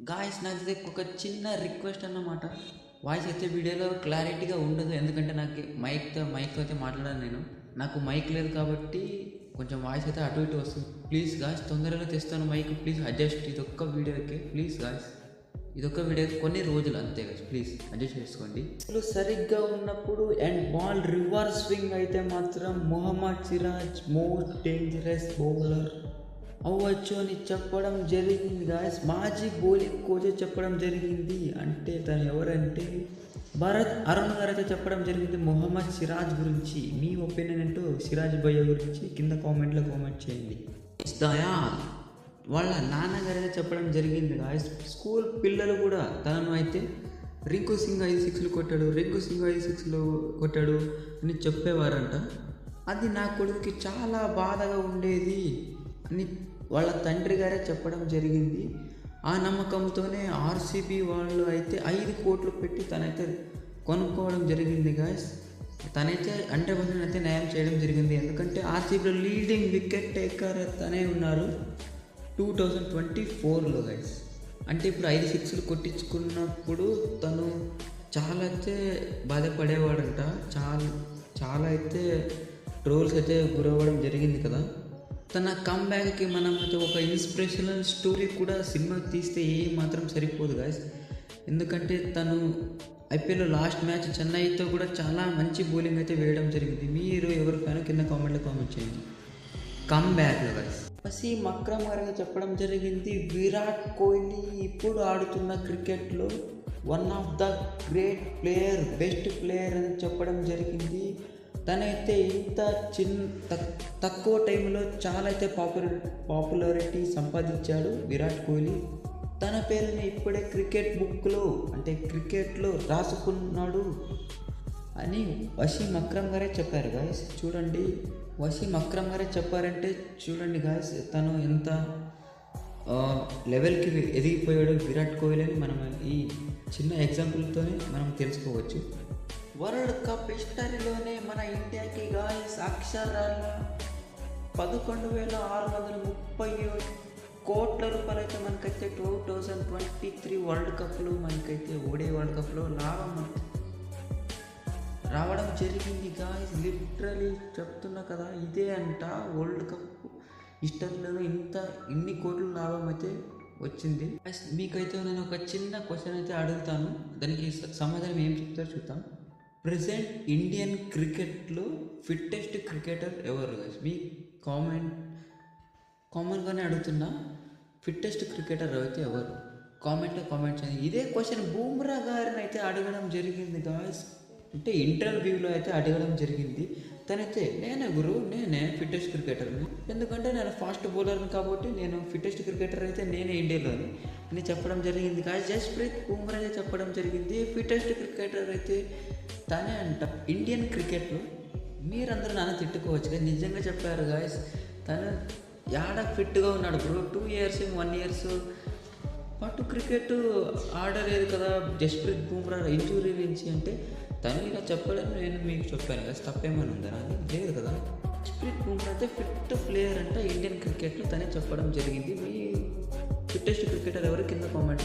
Guys నాది ఒక చిన్న రిక్వెస్ట్ అన్నమాట. వాయిస్ అయితే వీడియోలో క్లారిటీగా ఉండదు, ఎందుకంటే నాకు మైక్తో అయితే మాట్లాడాను నేను. నాకు మైక్ లేదు కాబట్టి కొంచెం వాయిస్ అయితే అటు ఇటు వస్తుంది. ప్లీజ్ గాయస్ తొందరగా తెస్తాను మైక్, ప్లీజ్ అడ్జస్ట్. ఇదొక్క వీడియోకి ప్లీజ్ గాయస్, ఇదొక్క వీడియోకి కొన్ని రోజులు అంతే గాయస్, ప్లీజ్ అడ్జస్ట్ చేసుకోండి. అసలు సరిగ్గా ఉన్నప్పుడు అండ్ బాల్ రివర్స్ స్వింగ్ అయితే మాత్రం Mohammed Siraj most dangerous bowler అవ్వచ్చు అని చెప్పడం జరిగింది గాయస్. మాజీ బౌలింగ్ కోచ్ చెప్పడం జరిగింది. అంటే తను ఎవరంటే భరత్ అరుణ్ గారు అయితే చెప్పడం జరిగింది మొహమ్మద్ సిరాజ్ గురించి. మీ ఒపీనియన్ ఏంటో సిరాజ్ భయ్య గురించి కింద కామెంట్లో కామెంట్ చేయండి. దయాల్ వాళ్ళ నాన్నగారు అయితే చెప్పడం జరిగింది గాయస్. స్కూల్ పిల్లలు కూడా తనను అయితే రింకు సింగ్ 5 6లు కొట్టాడు, రింకు సింగ్ 5 6లు కొట్టాడు అని చెప్పేవారంట. అది నా కొడుకుకి చాలా బాధగా ఉండేది అని వాళ్ళ తండ్రి గారే చెప్పడం జరిగింది. ఆ నమ్మకంతోనే ఆర్సీబీ వాళ్ళు అయితే 5 కోట్లు పెట్టి తనైతే కొనుక్కోవడం జరిగింది గాయస్. తనైతే 100% అయితే న్యాయం చేయడం జరిగింది. ఎందుకంటే ఆర్సీబీలో లీడింగ్ వికెట్ టేకర్ తనే ఉన్నారు 2024లో గాయస్. అంటే ఇప్పుడు 5 6లు కొట్టించుకున్నప్పుడు తను చాలా అయితే బాధపడేవాడంట. చాలా అయితే ట్రోల్స్ అయితే గురవ్వడం జరిగింది కదా. తన కమ్బ్యాక్కి మనం అయితే ఒక ఇన్స్పిరేషనల్ స్టోరీ కూడా సినిమా తీస్తే ఏ మాత్రం సరిపోదు గాయస్. ఎందుకంటే తను ఐపీఎల్లో లాస్ట్ మ్యాచ్ చెన్నైతో కూడా చాలా మంచి బౌలింగ్ అయితే వేయడం జరిగింది. మీరు ఎవరికైనా కింద కామెంట్లో కామెంట్ చేయండి కమ్బ్యాక్లో గాయస్. వసీం అక్రమ్ గారు చెప్పడం జరిగింది విరాట్ కోహ్లీ ఇప్పుడు ఆడుతున్న క్రికెట్లో one of the great player, best player అని చెప్పడం జరిగింది. తనైతే ఇంత తక్కువ టైంలో చాలా అయితే పాపులారిటీ సంపాదించాడు విరాట్ కోహ్లీ. తన పేరుని ఇప్పుడే క్రికెట్ బుక్లో అంటే క్రికెట్లో రాసుకున్నాడు అని వసీం అక్రమ్ గారే చెప్పారు గాయస్. చూడండి, వసీం అక్రమ్ గారే చెప్పారంటే చూడండి గాయస్, తను ఎంత లెవెల్కి ఎదిగిపోయాడు విరాట్ కోహ్లీ అని మనం ఈ చిన్న ఎగ్జాంపుల్తోనే మనం తెలుసుకోవచ్చు. వరల్డ్ కప్ హిస్టరీలోనే మన ఇండియాకి గాయస్ అక్షరాల 11,630 కోట్ల రూపాయలు అయితే మనకైతే 2023 వరల్డ్ కప్లో మనకైతే ఓడే వరల్డ్ కప్లో రావడం జరిగింది గాయస్. లిటరలీ చెప్తున్నా కదా, ఇదే అంట వరల్డ్ కప్ హిస్టరీలో ఇన్ని కోట్ల లాభం అయితే వచ్చింది. మీకైతే నేను ఒక చిన్న క్వశ్చన్ అయితే అడుగుతాను, దానికి సమాధానం ఏం చెప్తారో చూద్దాం. ప్రెసెంట్ ఇండియన్ క్రికెట్లో ఫిట్టెస్ట్ క్రికెటర్ ఎవరు గాయస్? మీ కామన్గానే అడుగుతున్నా, ఫిట్టెస్ట్ క్రికెటర్ అయితే ఎవరు? కామెంట్లో కామెంట్ చేయండి. ఇదే క్వశ్చన్ బూమ్రా గారిని అయితే అడగడం జరిగింది గాయస్. అంటే ఇంటర్వ్యూలో అయితే అడగడం జరిగింది. తనైతే నేనే ఫిట్టెస్ట్ క్రికెటర్ని, ఎందుకంటే నేను ఫాస్ట్ బౌలర్ని కాబట్టి నేను ఫిట్టెస్ట్ క్రికెటర్ అయితే నేనే ఇండియాలోని అని చెప్పడం జరిగింది గాయస్. జస్ప్రీత్ బూమ్రా అయితే చెప్పడం జరిగింది ఫిట్టెస్ట్ క్రికెటర్ అయితే తనే అంట ఇండియన్ క్రికెట్లో. మీరందరూ నాన్న తిట్టుకోవచ్చు కానీ నిజంగా చెప్పారు గాయస్. తను యాడ ఫిట్గా ఉన్నాడు బ్రో, 2 years 1 year పాటు క్రికెట్ ఆడలేదు కదా జస్ప్రీత్ బూమ్రా ఇంజూరీ నుంచి. అంటే తను ఇలా చెప్పడం నేను మీకు చెప్పాను కదా, తప్పేమని ఉందా? లేదు కదా. జస్ప్రీత్ బూమ్రా అయితే ఫిట్ ప్లేయర్ అంట ఇండియన్ క్రికెట్లో తనే చెప్పడం జరిగింది. మీ ఫిట్టెస్ట్ క్రికెటర్ ఎవరు కింద కామెంట్